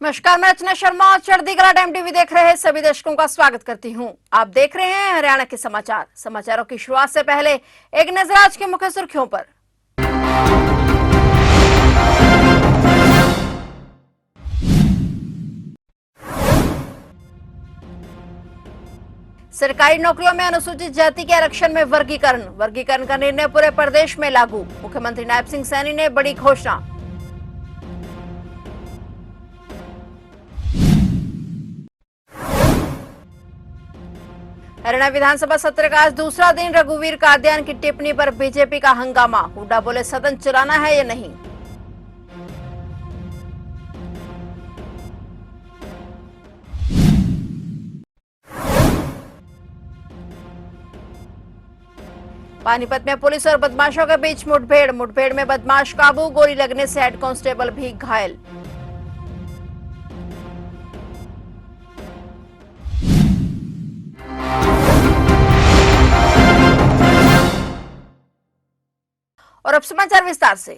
नमस्कार, मैं रचना शर्मा और चढ़ती कला टाइम टीवी देख रहे सभी दर्शकों का स्वागत करती हूं। आप देख रहे हैं हरियाणा के समाचार। समाचारों की शुरुआत से पहले एक नजर आज की मुख्य सुर्खियों पर। सरकारी नौकरियों में अनुसूचित जाति के आरक्षण में वर्गीकरण का निर्णय पूरे प्रदेश में लागू। मुख्यमंत्री नायब सिंह सैनी ने बड़ी घोषणा। हरियाणा विधानसभा सत्र का आज दूसरा दिन। रघुवीर कादियान की टिप्पणी पर बीजेपी का हंगामा। हुड्डा बोले सदन चलाना है या नहीं। पानीपत में पुलिस और बदमाशों के बीच मुठभेड़ में बदमाश काबू। गोली लगने से हेड कांस्टेबल भी घायल। और अब समाचार विस्तार से।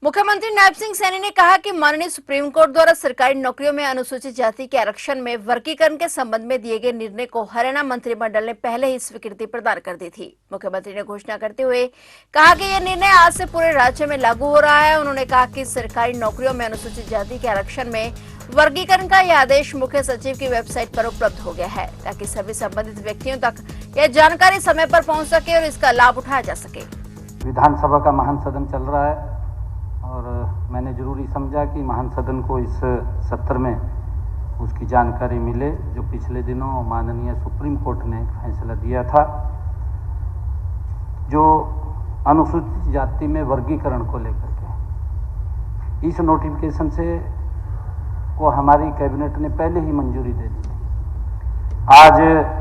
मुख्यमंत्री नायब सिंह सैनी ने कहा कि माननीय सुप्रीम कोर्ट द्वारा सरकारी नौकरियों में अनुसूचित जाति के आरक्षण में वर्गीकरण के संबंध में दिए गए निर्णय को हरियाणा मंत्रिमंडल ने पहले ही स्वीकृति प्रदान कर दी थी। मुख्यमंत्री ने घोषणा करते हुए कहा कि यह निर्णय आज से पूरे राज्य में लागू हो रहा है। उन्होंने कहा कि सरकारी नौकरियों में अनुसूचित जाति के आरक्षण में वर्गीकरण का यह आदेश मुख्य सचिव की वेबसाइट पर उपलब्ध हो गया है, ताकि सभी संबंधित व्यक्तियों तक यह जानकारी समय पर पहुंच सके और इसका लाभ उठाया जा सके। विधानसभा का महान सदन चल रहा है और मैंने जरूरी समझा कि महान सदन को इस सत्र में उसकी जानकारी मिले, जो पिछले दिनों माननीय सुप्रीम कोर्ट ने फैसला दिया था, जो अनुसूचित जाति में वर्गीकरण को लेकर के। इस नोटिफिकेशन से को हमारी कैबिनेट ने पहले ही मंजूरी दे दी थी। आज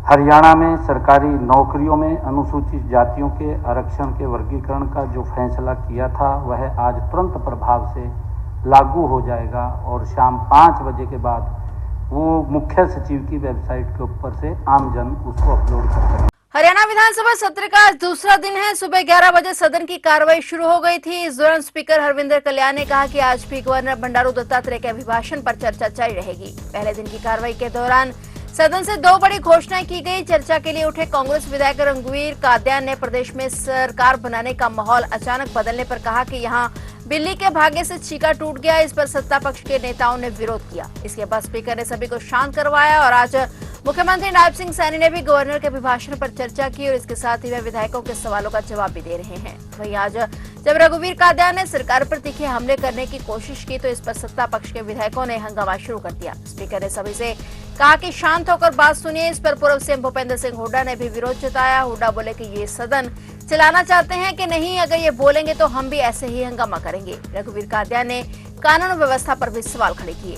हरियाणा में सरकारी नौकरियों में अनुसूचित जातियों के आरक्षण के वर्गीकरण का जो फैसला किया था वह आज तुरंत प्रभाव से लागू हो जाएगा और शाम 5 बजे के बाद वो मुख्य सचिव की वेबसाइट के ऊपर से आमजन उसको अपलोड कर सकें। हरियाणा विधानसभा सत्र का आज दूसरा दिन है। सुबह 11 बजे सदन की कार्रवाई शुरू हो गई थी। इस दौरान स्पीकर हरविंदर कल्याण ने कहा कि आज भी गवर्नर बंडारू दत्तात्रेय के अभिभाषण पर चर्चा जारी रहेगी। पहले दिन की कार्रवाई के दौरान सदन से 2 बड़ी घोषणाएं की गई। चर्चा के लिए उठे कांग्रेस विधायक रघुवीर कादियान ने प्रदेश में सरकार बनाने का माहौल अचानक बदलने पर कहा कि यहां बिल्ली के भाग्य से छीका टूट गया। इस पर सत्ता पक्ष के नेताओं ने विरोध किया। इसके बाद स्पीकर ने सभी को शांत करवाया और आज मुख्यमंत्री नायब सिंह सैनी ने भी गवर्नर के अभिभाषण पर चर्चा की और इसके साथ ही वे विधायकों के सवालों का जवाब भी दे रहे हैं। वहीं आज जब रघुवीर कादियान ने सरकार पर तीखे हमले करने की कोशिश की तो इस पर सत्ता पक्ष के विधायकों ने हंगामा शुरू कर दिया। स्पीकर ने सभी से कहा कि शांत होकर बात सुनिए। इस पर पूर्व सीएम भूपेंद्र सिंह हुड्डा ने भी विरोध जताया। हुड्डा बोले कि ये सदन चलाना चाहते हैं कि नहीं, अगर ये बोलेंगे तो हम भी ऐसे ही हंगामा करेंगे। रघुवीर कादियान ने कानून व्यवस्था पर भी सवाल खड़े किए।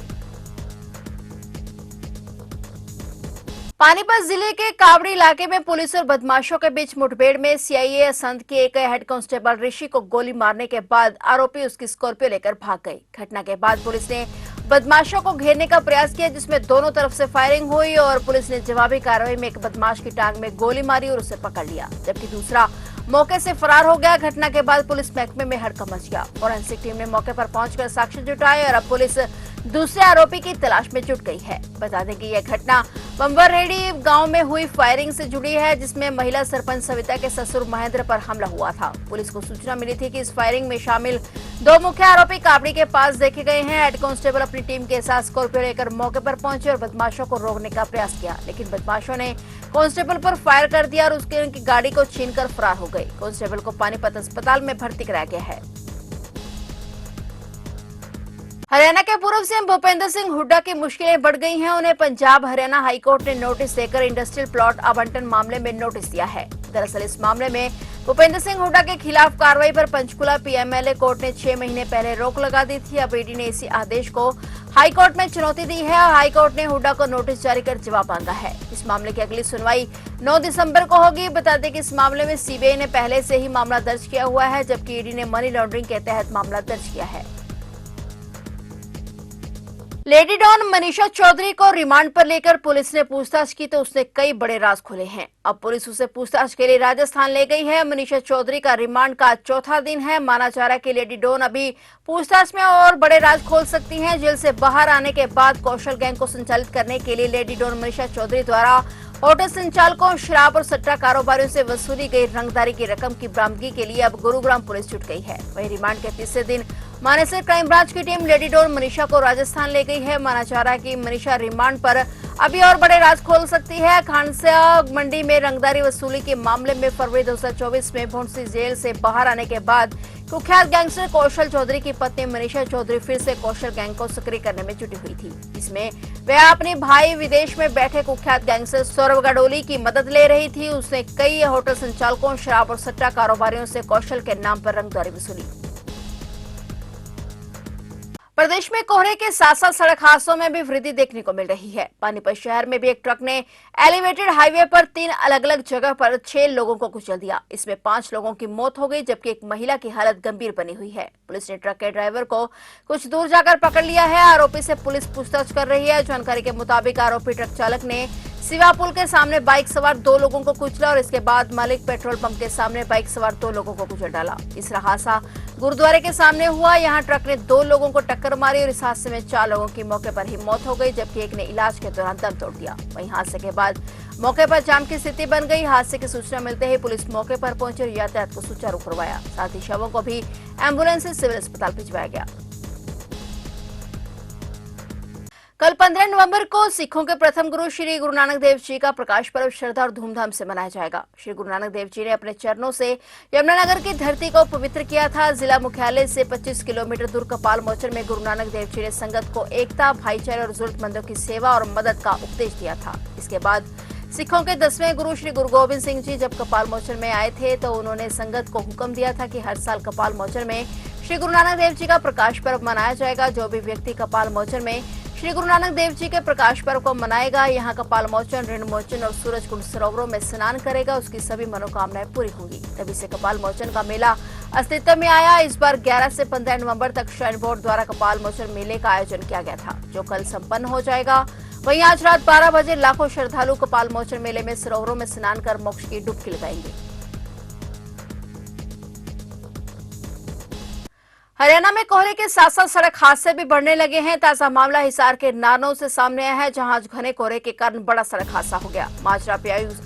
पानीपत जिले के कावड़ी इलाके में पुलिस और बदमाशों के बीच मुठभेड़ में सीआईए असंध के एक हेड कांस्टेबल ऋषि को गोली मारने के बाद आरोपी उसकी स्कॉर्पियो लेकर भाग गई। घटना के बाद पुलिस ने बदमाशों को घेरने का प्रयास किया, जिसमें दोनों तरफ से फायरिंग हुई और पुलिस ने जवाबी कार्रवाई में एक बदमाश की टांग में गोली मारी और उसे पकड़ लिया, जबकि दूसरा मौके से फरार हो गया। घटना के बाद पुलिस महकमे में हड़कंप मच गया। फॉरेंसिक टीम ने मौके पर पहुंचकर साक्ष्य जुटाए और अब पुलिस दूसरे आरोपी की तलाश में जुट गई है। बता दें कि यह घटना बंबररेडी गांव में हुई फायरिंग से जुड़ी है, जिसमें महिला सरपंच सविता के ससुर महेंद्र पर हमला हुआ था। पुलिस को सूचना मिली थी कि इस फायरिंग में शामिल 2 मुख्य आरोपी कावड़ी के पास देखे गए हैं। हेड कांस्टेबल अपनी टीम के साथ स्कॉर्पियो लेकर मौके पर पहुंचे और बदमाशों को रोकने का प्रयास किया, लेकिन बदमाशों ने कांस्टेबल पर फायर कर दिया और उनकी गाड़ी को छीनकर फरार हो गए। कांस्टेबल को पानीपत अस्पताल में भर्ती कराया गया है। हरियाणा के पूर्व सीएम भूपेंद्र सिंह हुड्डा की मुश्किलें बढ़ गई हैं। उन्हें पंजाब हरियाणा हाईकोर्ट ने नोटिस देकर इंडस्ट्रियल प्लॉट आवंटन मामले में नोटिस दिया है। दरअसल इस मामले में भूपेंद्र सिंह हुड्डा के खिलाफ कार्रवाई पर पंचकुला पीएमएलए कोर्ट ने 6 महीने पहले रोक लगा दी थी। अब ईडी ने इसी आदेश को हाईकोर्ट में चुनौती दी है और हाईकोर्ट ने हुड्डा को नोटिस जारी कर जवाब मांगा है। इस मामले की अगली सुनवाई 9 दिसंबर को होगी। बता दें कि इस मामले में सीबीआई ने पहले से ही मामला दर्ज किया हुआ है, जबकि ईडी ने मनी लॉन्ड्रिंग के तहत मामला दर्ज किया है। लेडी डॉन मनीषा चौधरी को रिमांड पर लेकर पुलिस ने पूछताछ की तो उसने कई बड़े राज खोले हैं। अब पुलिस उसे पूछताछ के लिए राजस्थान ले गई है। मनीषा चौधरी का रिमांड का चौथा दिन है। माना जा रहा है कि लेडी डॉन अभी पूछताछ में और बड़े राज खोल सकती हैं। जेल से बाहर आने के बाद कौशल गैंग को संचालित करने के लिए लेडी डॉन मनीषा चौधरी द्वारा होटल संचालकों, शराब और सट्टा कारोबारियों से वसूली गई रंगदारी की रकम की बरामदगी के लिए अब गुरुग्राम पुलिस जुट गई है। वहीं रिमांड के तीसरे दिन मानेसर क्राइम ब्रांच की टीम लेडी डॉन मनीषा को राजस्थान ले गई है। माना जा रहा है कि मनीषा रिमांड पर अभी और बड़े राज खोल सकती है। खानसा मंडी में रंगदारी वसूली के मामले में फरवरी 2024 में भोंडसी जेल से बाहर आने के बाद कुख्यात गैंगस्टर कौशल चौधरी की पत्नी मनीषा चौधरी फिर से कौशल गैंग को सक्रिय करने में जुटी हुई थी। इसमें वह अपने भाई विदेश में बैठे कुख्यात गैंगस्टर सौरभ गडोली की मदद ले रही थी। उसने कई होटल संचालकों, शराब और सट्टा कारोबारियों से कौशल के नाम पर रंगदारी वसूली। प्रदेश में कोहरे के साथ साथ सड़क हादसों में भी वृद्धि देखने को मिल रही है। पानीपत शहर में भी एक ट्रक ने एलिवेटेड हाईवे पर 3 अलग अलग जगह पर 6 लोगों को कुचल दिया। इसमें 5 लोगों की मौत हो गई जबकि एक महिला की हालत गंभीर बनी हुई है। पुलिस ने ट्रक के ड्राइवर को कुछ दूर जाकर पकड़ लिया है। आरोपी से पुलिस पूछताछ कर रही है। जानकारी के मुताबिक आरोपी ट्रक चालक ने सिवा पुल के सामने बाइक सवार 2 लोगों को कुचला और इसके बाद मालिक पेट्रोल पंप के सामने बाइक सवार 2 लोगों को कुचल डाला। इस हादसा गुरुद्वारे के सामने हुआ। यहां ट्रक ने 2 लोगों को टक्कर मारी और इस हादसे में 4 लोगों की मौके पर ही मौत हो गई जबकि एक ने इलाज के दौरान दम तोड़ दिया। वहीं हादसे के बाद मौके पर जाम की स्थिति बन गई। हादसे की सूचना मिलते ही पुलिस मौके पर पहुंची और यातायात को सुचारू करवाया। साथ ही शवों को भी एम्बुलेंस से सिविल अस्पताल भिजवाया गया। कल 15 नवंबर को सिखों के प्रथम गुरु श्री गुरु नानक देव जी का प्रकाश पर्व श्रद्धा और धूमधाम से मनाया जाएगा। श्री गुरु नानक देव जी ने अपने चरणों से यमुनानगर की धरती को पवित्र किया था। जिला मुख्यालय से 25 किलोमीटर दूर कपाल मोचन में गुरु नानक देव जी ने संगत को एकता, भाईचारे और जरूरतमंदों की सेवा और मदद का उपदेश दिया था। इसके बाद सिखों के 10वें गुरु श्री गुरु गोविंद सिंह जी जब कपाल मोचन में आए थे तो उन्होंने संगत को हुक्म दिया था कि हर साल कपाल मोचन में श्री गुरु नानक देव जी का प्रकाश पर्व मनाया जाएगा। जो भी व्यक्ति कपाल मोचन में श्री गुरु नानक देव जी के प्रकाश पर्व को मनाएगा, यहाँ कपाल मोचन, ऋण मोचन और सूरज कुंड सरोवरों में स्नान करेगा, उसकी सभी मनोकामनाएं पूरी होंगी। तभी से कपाल मोचन का मेला अस्तित्व में आया। इस बार 11 से 15 नवंबर तक श्राइन बोर्ड द्वारा कपाल मोचन मेले का आयोजन किया गया था जो कल संपन्न हो जाएगा। वहीं आज रात 12 बजे लाखों श्रद्धालु कपाल मोचन मेले में सरोवरों में स्नान कर मोक्ष की डुबकी लगाएंगे। हरियाणा में कोहरे के साथ साथ सड़क हादसे भी बढ़ने लगे हैं। ताजा मामला हिसार के नारनौल से सामने आया है जहां आज घने कोहरे के कारण बड़ा सड़क हादसा हो गया। माजरा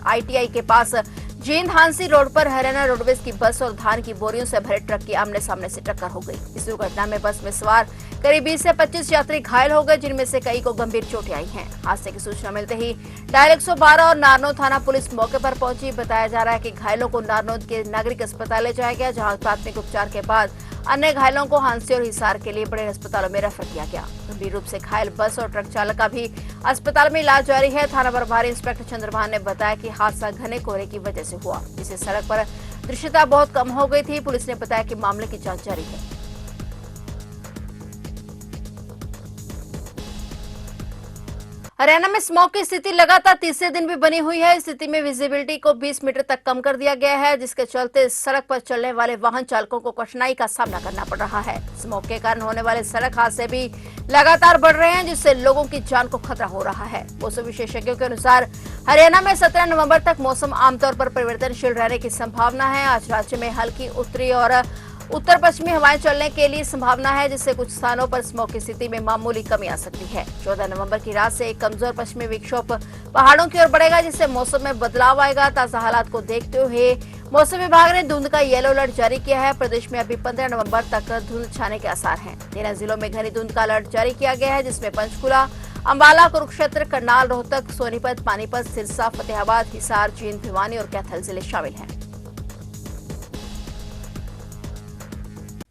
ITI के पास जींद हांसी रोड पर हरियाणा रोडवेज की बस और धान की बोरियों से भरे ट्रक की आमने सामने से टक्कर हो गई। इस दुर्घटना में बस में सवार करीब 20 से 25 यात्री घायल हो गए जिनमें से कई को गंभीर चोटें आई हैं। हादसे की सूचना मिलते ही डायल 112 और नारनौल थाना पुलिस मौके पर पहुंची। बताया जा रहा है कि घायलों को नारनौल के नागरिक अस्पताल ले जाया गया जहां प्राथमिक उपचार के बाद अन्य घायलों को हांसी और हिसार के लिए बड़े अस्पतालों में रेफर किया गया। गंभीर रूप से घायल बस और ट्रक चालक का भी अस्पताल में इलाज जारी है। थाना प्रभारी इंस्पेक्टर चंद्रभान ने बताया कि हादसा घने कोहरे की वजह से हुआ जिससे सड़क पर दृश्यता बहुत कम हो गई थी। पुलिस ने बताया कि मामले की जांच जारी है। हरियाणा में स्मॉग की स्थिति लगातार तीसरे दिन भी बनी हुई है। इस स्थिति में विजिबिलिटी को 20 मीटर तक कम कर दिया गया है जिसके चलते सड़क पर चलने वाले वाहन चालकों को कठिनाई का सामना करना पड़ रहा है। स्मॉग के कारण होने वाले सड़क हादसे भी लगातार बढ़ रहे हैं जिससे लोगों की जान को खतरा हो रहा है। मौसम विशेषज्ञों के अनुसार हरियाणा में 17 नवंबर तक मौसम आमतौर पर परिवर्तनशील रहने की संभावना है। आज राज्य में हल्की उत्तरी और उत्तर पश्चिमी हवाएं चलने के लिए संभावना है जिससे कुछ स्थानों पर स्मॉग की स्थिति में मामूली कमी आ सकती है। 14 नवंबर की रात से एक कमजोर पश्चिमी विक्षोभ पहाड़ों की ओर बढ़ेगा जिससे मौसम में बदलाव आएगा। ताजा हालात को देखते हुए मौसम विभाग ने धुंध का येलो अलर्ट जारी किया है। प्रदेश में अभी 15 नवंबर तक धुंध छाने के आसार हैं। 13 जिलों में घनी धुंध का अलर्ट जारी किया गया है जिसमें पंचकुला, अंबाला, कुरुक्षेत्र, करनाल, रोहतक, सोनीपत, पानीपत, सिरसा, फतेहाबाद, हिसार, जींद, भिवानी और कैथल जिले शामिल हैं।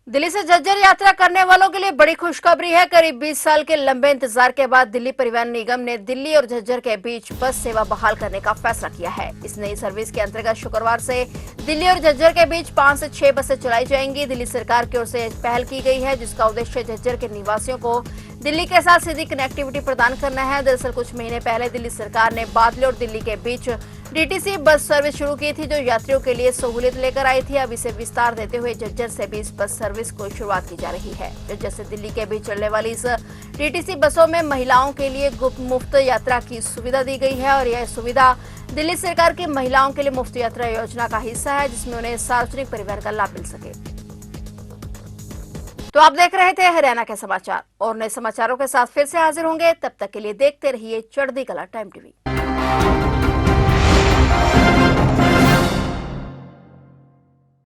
दिल्ली से झज्जर यात्रा करने वालों के लिए बड़ी खुशखबरी है। करीब 20 साल के लंबे इंतजार के बाद दिल्ली परिवहन निगम ने दिल्ली और झज्जर के बीच बस सेवा बहाल करने का फैसला किया है। इस नई सर्विस के अंतर्गत शुक्रवार से दिल्ली और झज्जर के बीच 5 से 6 बसें चलाई जाएंगी। दिल्ली सरकार की ओर से पहल की गई है जिसका उद्देश्य झज्जर के निवासियों को दिल्ली के साथ सीधी कनेक्टिविटी प्रदान करना है। दरअसल कुछ महीने पहले दिल्ली सरकार ने बादली और दिल्ली के बीच DTC बस सर्विस शुरू की थी जो यात्रियों के लिए सहूलियत लेकर आई थी। अब इसे विस्तार देते हुए झज्जर से भी इस बस सर्विस को शुरुआत की जा रही है। झज्जर से दिल्ली के बीच चलने वाली इस टीटीसी बसों में महिलाओं के लिए मुफ्त यात्रा की सुविधा दी गई है और यह सुविधा दिल्ली सरकार की महिलाओं के लिए मुफ्त यात्रा योजना का हिस्सा है, जिसमें उन्हें सार्वजनिक परिवहन का लाभ मिल सके। तो आप देख रहे थे हरियाणा के समाचार, और नए समाचारों के साथ फिर से हाजिर होंगे। तब तक के लिए देखते रहिए चढ़ती कला टाइम टीवी।